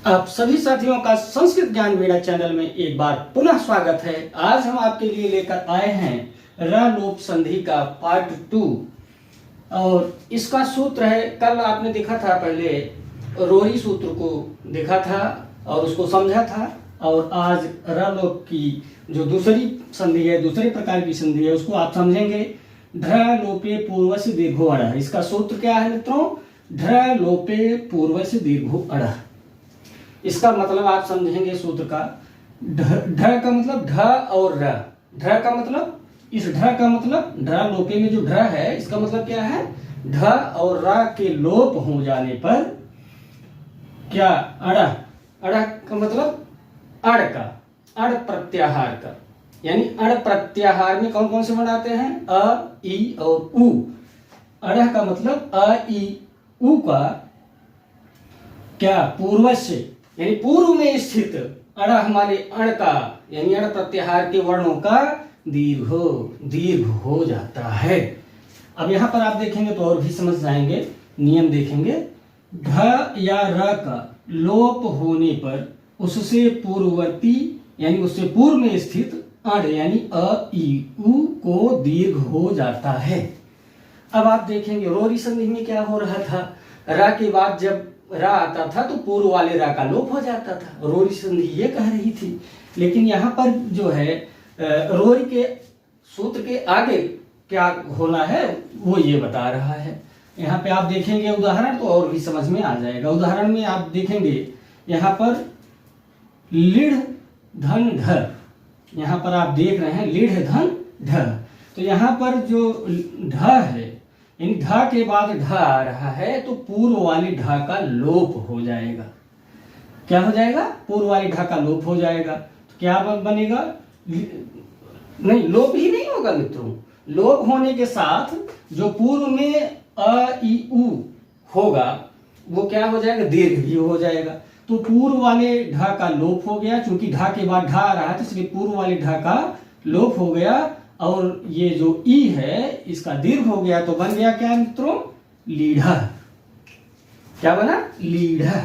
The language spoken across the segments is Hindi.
आप सभी साथियों का संस्कृत ज्ञान वीणा चैनल में एक बार पुनः स्वागत है। आज हम आपके लिए लेकर आए हैं र लोप संधि का पार्ट 2 और इसका सूत्र है। कल आपने देखा था, पहले रोही सूत्र को देखा था और उसको समझा था, और आज र लोप की जो दूसरी संधि है, दूसरे प्रकार की संधि है, उसको आप समझेंगे। ढ लोपे पूर्वस्य दीर्घो अड़। इसका सूत्र क्या है मित्रों? ढ लोपे पूर्वस्य दीर्घो अड़। इसका मतलब आप समझेंगे सूत्र का। ढ का मतलब ढ और र। ढ का मतलब, इस ढ का मतलब ढ लोपे में जो ढ है, इसका मतलब क्या है? ढ और र के लोप हो जाने पर क्या? अड़। अड़ का मतलब अड़ का, अड़ प्रत्याहार का। यानी अड़ प्रत्याहार में कौन कौन से वर्ण आते हैं? अ, ई और उ। अड़ का मतलब अ, ई, उ का क्या? पूर्वस्य, यानी पूर्व में स्थित अड़, हमारे अड़ का यानी अड़ प्रत्याहार के वर्णों का दीर्घ हो जाता है। अब यहां पर आप देखेंगे तो और भी समझ जाएंगे, नियम देखेंगे। ढ या र का लोप होने पर उससे पूर्ववर्ती यानी उससे पूर्व में स्थित अड़ यानी अ, ई, उ को दीर्घ हो जाता है। अब आप देखेंगे रोरी संधि में क्या हो रहा था? रा के बाद जब रा आता था तो पूर्व वाले रा का लोप हो जाता था। रोरी संधि ये कह रही थी, लेकिन यहाँ पर जो है रोरी के सूत्र के आगे क्या होना है वो ये बता रहा है। यहाँ पे आप देखेंगे उदाहरण तो और भी समझ में आ जाएगा। उदाहरण में आप देखेंगे यहाँ पर लीढ़ धन ढ। यहाँ पर आप देख रहे हैं लीढ़ धन ढ। तो यहाँ पर जो ढ है, यानी ढ के बाद ढ आ रहा है तो पूर्व वाली ढ का लोप हो जाएगा। क्या हो जाएगा? पूर्व वाली ढ का लोप हो जाएगा। तो क्या बनेगा? नहीं, लोप ही नहीं होगा मित्रों। लोप होने के साथ जो पूर्व में अ, ई, उ होगा वो क्या हो जाएगा? दीर्घ भी हो जाएगा। तो पूर्व वाले ढ का लोप हो गया। चूंकि ढ के बाद ढ आ रहा है तो इसलिए पूर्व वाले ढ का लोप हो गया, और ये जो ई है इसका दीर्घ हो गया। तो बन गया क्या मित्रों? लीढ़ा। क्या बना? लीढ़ा।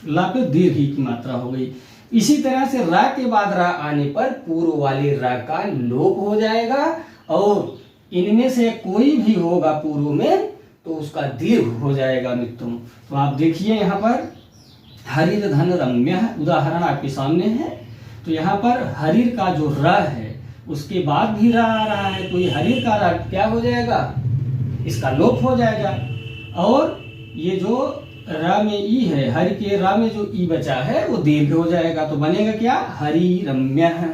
ला पे दीर्घ की मात्रा हो गई। इसी तरह से रा के बाद रा आने पर पूर्व वाले रा का लोप हो जाएगा, और इनमें से कोई भी होगा पूर्व में तो उसका दीर्घ हो जाएगा मित्रों। तो आप देखिए यहाँ पर हरिर धन रम्य उदाहरण आपके सामने है। तो यहाँ पर हरिर का जो र है उसके बाद भी रा आ रहा है, तो ये हरिर का रा क्या हो जाएगा? इसका लोप हो जाएगा। और ये जो रा में ई है, हरि के रा में जो ई बचा है वो दीर्घ हो जाएगा। तो बनेगा क्या? हरि रम्य।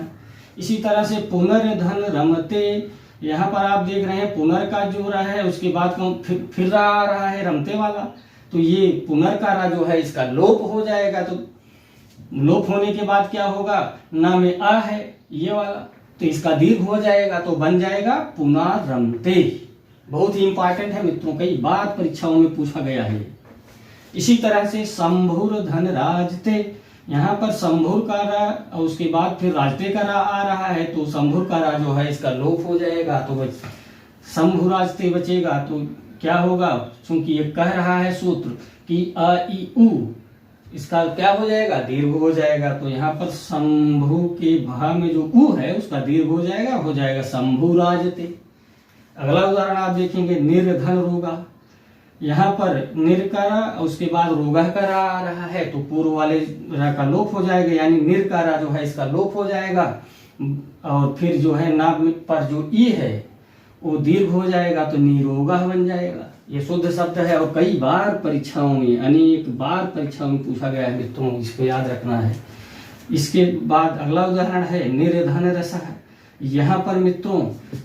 इसी तरह से पुनर्धन रमते। यहाँ पर आप देख रहे हैं पुनर का जो रा है उसके बाद फिर रा आ रहा है रमते वाला। तो ये पुनर का रा जो है इसका लोप हो जाएगा। तो लोप होने के बाद क्या होगा? ना में आ है ये वाला, तो इसका दीर्घ हो जाएगा। तो बन जाएगा पुनरमते। बहुत ही इंपॉर्टेंट है मित्रों, कई बार परीक्षाओं में पूछा गया है। इसी तरह से शंभुर धन राजते। यहाँ पर शंभुर का रा और उसके बाद फिर राजते का रा आ रहा है, तो शंभुर का रा जो है इसका लोप हो जाएगा। तो शंभु राजते बचेगा। तो क्या होगा? चूंकि ये कह रहा है सूत्र कि अ, ई, उ, इसका क्या हो जाएगा? दीर्घ हो जाएगा। तो यहाँ पर शंभु के भा में जो उ है उसका दीर्घ हो जाएगा शंभु राजते। अगला उदाहरण आप देखेंगे निर्धन रोगा। यहाँ पर निर का रा उसके बाद रोगा का रा आ रहा है, तो पूर्व वाले रा का लोप हो जाएगा, यानी निर का रा जो है इसका लोप हो जाएगा। और फिर जो है नाम पर जो ई है वो दीर्घ हो जाएगा, तो निरोगा बन जाएगा। ये शुद्ध शब्द है और कई बार परीक्षाओं में, अनेक बार परीक्षाओं में पूछा गया है मित्रों, इसको याद रखना है। इसके बाद अगला उदाहरण है निर्धन रसः। यहाँ पर मित्रों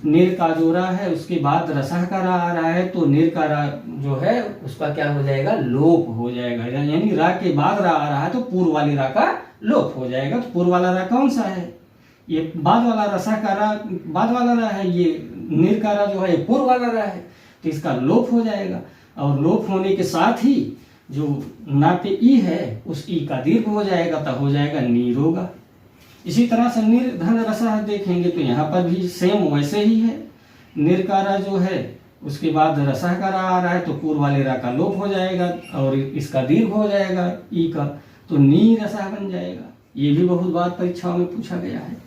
निर का जो रा है उसके बाद रसः का रा आ रहा है, तो निर का रा जो है उसका क्या हो जाएगा? लोप हो जाएगा। यानी रा के बाद रा आ रहा है तो पूर्व वाले रा का लोप हो जाएगा। तो पूर्व वाला रा कौन सा है? ये बाद वाला रसः का रा बाद वाला रा है, ये निर का रा जो है पूर्व वाला रा है, तो इसका लोप हो जाएगा। और लोप होने के साथ ही जो ना पे ई है उस ई का दीर्घ हो जाएगा, तब हो जाएगा निरोगा। इसी तरह से निर्धन रसः देखेंगे तो यहाँ पर भी सेम वैसे ही है। निर का रा जो है उसके बाद रसः का रा आ रहा है, तो पूर्व वाले रा का लोप हो जाएगा और इसका दीर्घ हो जाएगा ई का। तो नी रसा बन जाएगा। ये भी बहुत बार परीक्षाओं में पूछा गया है।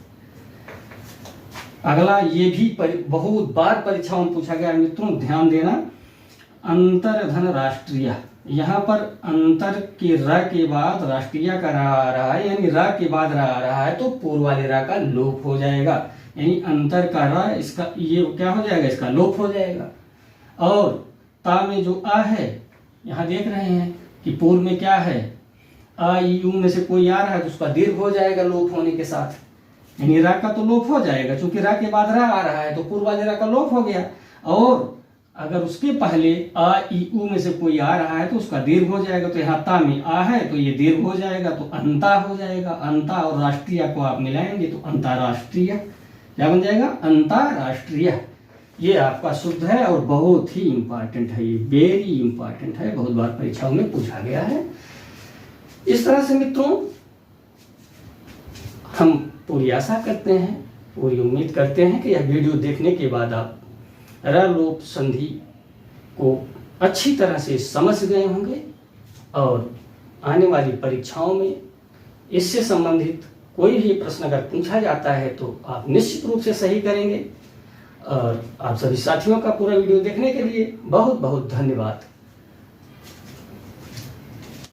अगला ये भी बहुत बार परीक्षाओं में पूछा गया है मित्रों, ध्यान देना। अंतर्धन राष्ट्रीय, यहाँ पर अंतर के र के बाद राष्ट्रीय का रा आ रहा है, यानी र के बाद रा आ रहा है तो पूर्व वाले रा का लोप हो जाएगा, यानी अंतर का रा इसका ये क्या हो जाएगा, इसका लोप हो जाएगा। और ता में जो आ है, यहाँ देख रहे हैं कि पूर्व में क्या है, आ यू में से कोई आ रहा है तो उसका दीर्घ हो जाएगा लोप होने के साथ, यानी रा का तो लोप हो जाएगा, क्योंकि रा के बाद रा आ रहा है तो पूर्व वाले रा का लोप हो गया। और अगर उसके पहले आ ई उ में से कोई आ रहा है तो उसका दीर्घ हो जाएगा, तो यहाँ ता में आ है तो ये दीर्घ हो जाएगा, तो अंता हो जाएगा। अंता और राष्ट्रीय को आप मिलाएंगे तो अंतरराष्ट्रीय क्या बन जाएगा, अंतरराष्ट्रीय। ये आपका शुद्ध है और बहुत ही इंपॉर्टेंट है, ये वेरी इंपॉर्टेंट है, बहुत बार परीक्षाओं में पूछा गया है। इस तरह से मित्रों हम पूरी आशा करते हैं, पूरी उम्मीद करते हैं कि यह वीडियो देखने के बाद आप र लोप संधि को अच्छी तरह से समझ गए होंगे और आने वाली परीक्षाओं में इससे संबंधित कोई भी प्रश्न अगर पूछा जाता है तो आप निश्चित रूप से सही करेंगे। और आप सभी साथियों का पूरा वीडियो देखने के लिए बहुत बहुत धन्यवाद।